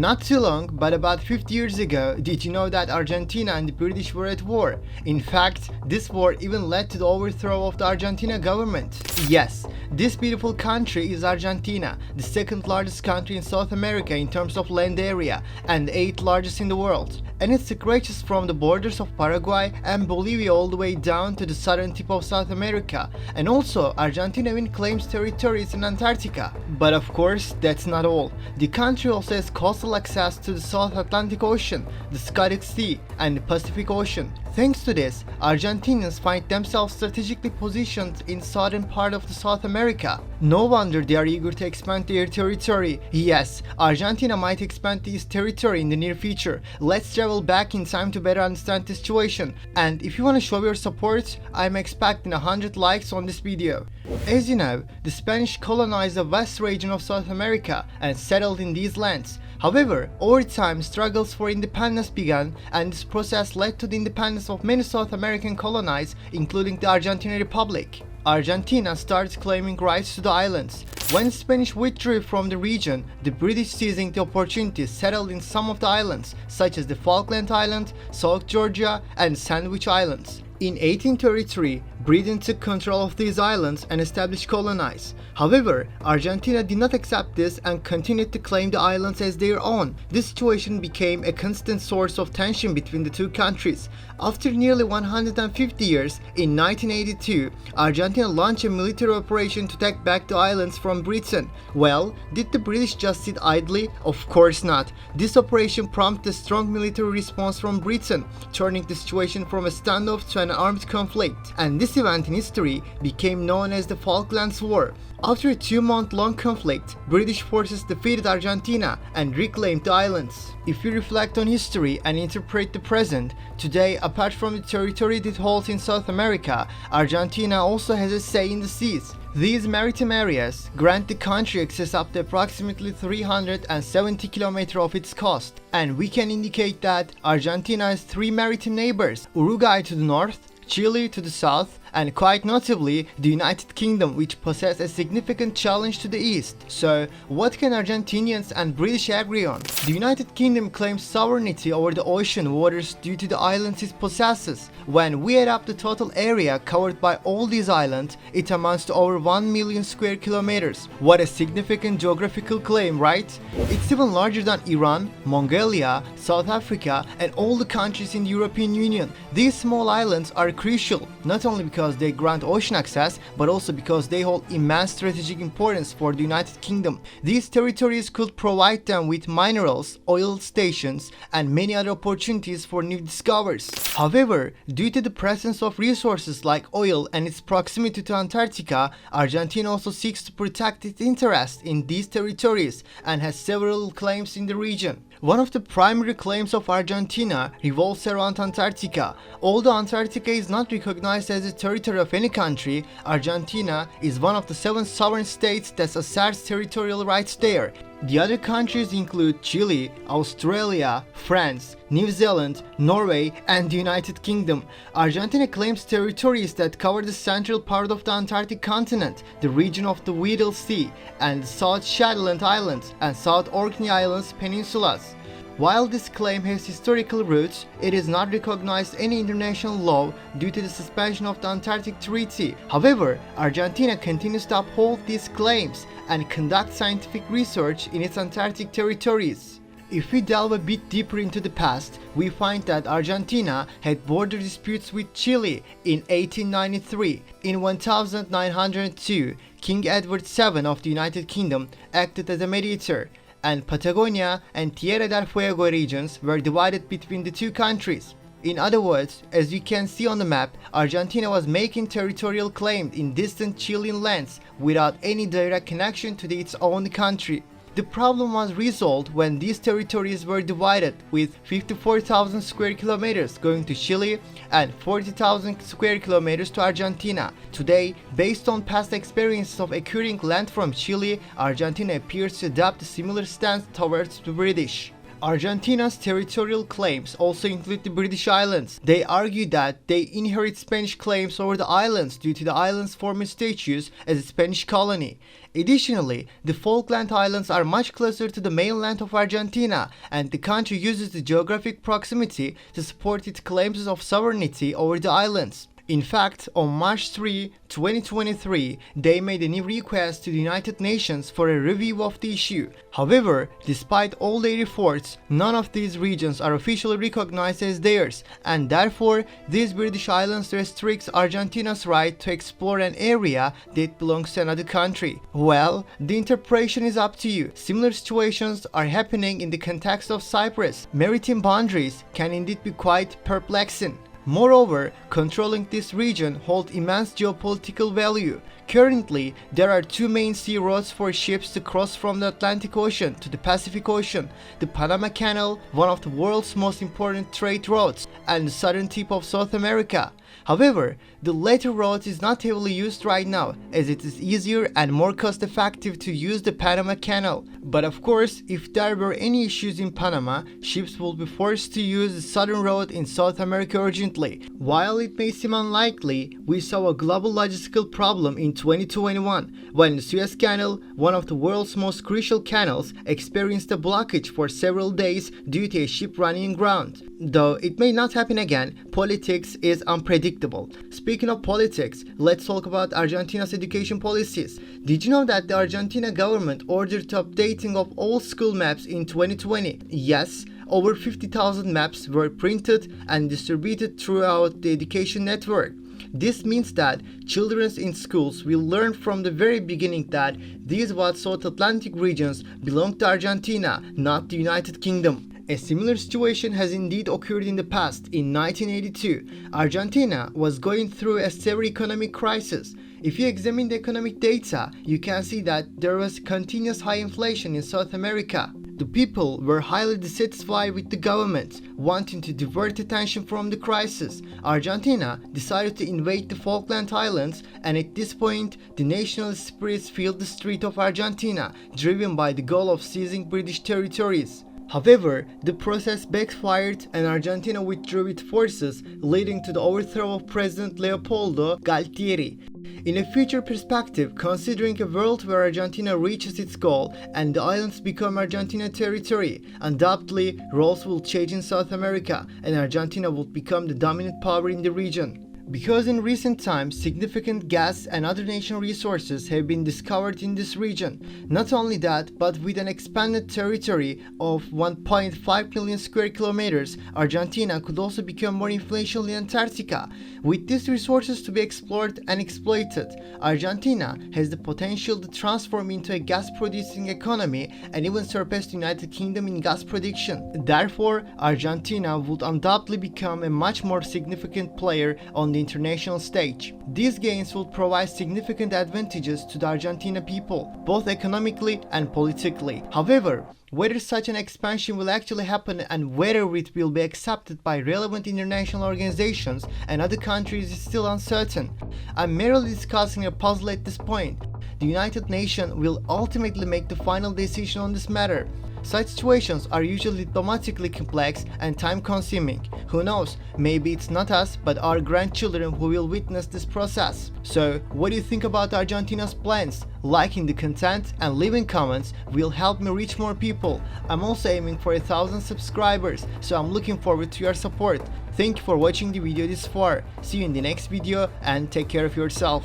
Not too long, but about 50 years ago, did you know that Argentina and the British were at war? In fact, this war even led to the overthrow of the Argentina government. Yes, this beautiful country is Argentina, the second largest country in South America in terms of land area, and the 8th largest in the world. And it stretches from the borders of Paraguay and Bolivia all the way down to the southern tip of South America. And also, Argentina even claims territories in Antarctica. But of course, that's not all. The country also has coastal access to the South Atlantic Ocean, the Scotia Sea, and the Pacific Ocean. Thanks to this, Argentinians find themselves strategically positioned in southern part of the South America. No wonder they are eager to expand their territory. Yes, Argentina might expand this territory in the near future. Let's travel back in time to better understand the situation. And if you want to show your support, I'm expecting 100 likes on this video. As you know, the Spanish colonized the vast region of South America and settled in these lands. However, over time, struggles for independence began, and this process led to the independence of many South American colonies, including the Argentine Republic. Argentina started claiming rights to the islands. When the Spanish withdrew from the region, the British, seizing the opportunity, settled in some of the islands, such as the Falkland Island, South Georgia, and Sandwich Islands. In 1833, Britain took control of these islands and established colonies. However, Argentina did not accept this and continued to claim the islands as their own. This situation became a constant source of tension between the two countries. After nearly 150 years, in 1982, Argentina launched a military operation to take back the islands from Britain. Well, did the British just sit idly? Of course not. This operation prompted a strong military response from Britain, turning the situation from a standoff to an armed conflict. And this event in history became known as the Falklands War. After a 2-month-long conflict, British forces defeated Argentina and reclaimed the islands. If you reflect on history and interpret the present, today, apart from the territory it holds in South America, Argentina also has a say in the seas. These maritime areas grant the country access up to approximately 370 km of its coast. And we can indicate that Argentina has 3 maritime neighbors: Uruguay to the north, Chile to the south, and quite notably the United Kingdom, which poses a significant challenge to the east. So, what can Argentinians and British agree on? The United Kingdom claims sovereignty over the ocean waters due to the islands it possesses. When we add up the total area covered by all these islands, it amounts to over 1 million square kilometers. What a significant geographical claim, right? It's even larger than Iran, Mongolia, South Africa, and all the countries in the European Union. These small islands are crucial, not only because they grant ocean access, but also because they hold immense strategic importance for the United Kingdom. These territories could provide them with minerals, oil stations, and many other opportunities for new discoveries. However, due to the presence of resources like oil and its proximity to Antarctica, Argentina also seeks to protect its interests in these territories and has several claims in the region. One of the primary claims of Argentina revolves around Antarctica. Although Antarctica is not recognized as a territory of any country, Argentina is one of the 7 sovereign states that asserts territorial rights there. The other countries include Chile, Australia, France, New Zealand, Norway, and the United Kingdom. Argentina claims territories that cover the central part of the Antarctic continent, the region of the Weddell Sea, and the South Shetland Islands and South Orkney Islands peninsulas. While this claim has historical roots, it is not recognized any international law due to the suspension of the Antarctic Treaty. However, Argentina continues to uphold these claims and conduct scientific research in its Antarctic territories. If we delve a bit deeper into the past, we find that Argentina had border disputes with Chile in 1893. In 1902, King Edward VII of the United Kingdom acted as a mediator, and Patagonia and Tierra del Fuego regions were divided between the two countries. In other words, as you can see on the map, Argentina was making territorial claims in distant Chilean lands without any direct connection to its own country. The problem was resolved when these territories were divided, with 54,000 square kilometers going to Chile and 40,000 square kilometers to Argentina. Today, based on past experiences of acquiring land from Chile, Argentina appears to adopt a similar stance towards the British. Argentina's territorial claims also include the British Islands. They argue that they inherit Spanish claims over the islands due to the islands' former status as a Spanish colony. Additionally, the Falkland Islands are much closer to the mainland of Argentina, and the country uses the geographic proximity to support its claims of sovereignty over the islands. In fact, on March 3, 2023, they made a new request to the United Nations for a review of the issue. However, despite all their efforts, none of these regions are officially recognized as theirs, and therefore, these British islands restricts Argentina's right to explore an area that belongs to another country. Well, the interpretation is up to you. Similar situations are happening in the context of Cyprus. Maritime boundaries can indeed be quite perplexing. Moreover, controlling this region holds immense geopolitical value. Currently, there are two main sea routes for ships to cross from the Atlantic Ocean to the Pacific Ocean: the Panama Canal, one of the world's most important trade routes, and the southern tip of South America. However, the latter route is not heavily used right now, as it is easier and more cost-effective to use the Panama Canal. But of course, if there were any issues in Panama, ships will be forced to use the southern route in South America urgently. While it may seem unlikely, we saw a global logistical problem in 2021 when the Suez Canal, one of the world's most crucial canals, experienced a blockage for several days due to a ship running aground. Though it may not happen again, politics is unpredictable. Speaking of politics, let's talk about Argentina's education policies. Did you know that the Argentina government ordered the updating of all school maps in 2020? Yes, over 50,000 maps were printed and distributed throughout the education network. This means that children in schools will learn from the very beginning that these South Atlantic regions belong to Argentina, not the United Kingdom. A similar situation has indeed occurred in the past. In 1982, Argentina was going through a severe economic crisis. If you examine the economic data, you can see that there was continuous high inflation in South America. The people were highly dissatisfied with the government, wanting to divert attention from the crisis. Argentina decided to invade the Falkland Islands, and at this point, the nationalist spirits filled the streets of Argentina, driven by the goal of seizing British territories. However, the process backfired and Argentina withdrew its forces, leading to the overthrow of President Leopoldo Galtieri. In a future perspective, considering a world where Argentina reaches its goal and the islands become Argentina territory, undoubtedly roles will change in South America and Argentina will become the dominant power in the region. Because in recent times, significant gas and other natural resources have been discovered in this region. Not only that, but with an expanded territory of 1.5 million square kilometers, Argentina could also become more influential in Antarctica. With these resources to be explored and exploited, Argentina has the potential to transform into a gas-producing economy and even surpass the United Kingdom in gas production. Therefore, Argentina would undoubtedly become a much more significant player on the international stage. These gains will provide significant advantages to the Argentina people, both economically and politically. However, whether such an expansion will actually happen and whether it will be accepted by relevant international organizations and other countries is still uncertain. I'm merely discussing a puzzle at this point. The United Nations will ultimately make the final decision on this matter. Such situations are usually diplomatically complex and time-consuming. Who knows, maybe it's not us but our grandchildren who will witness this process. So, what do you think about Argentina's plans? Liking the content and leaving comments will help me reach more people. I'm also aiming for 1,000 subscribers, so I'm looking forward to your support. Thank you for watching the video this far. See you in the next video and take care of yourself.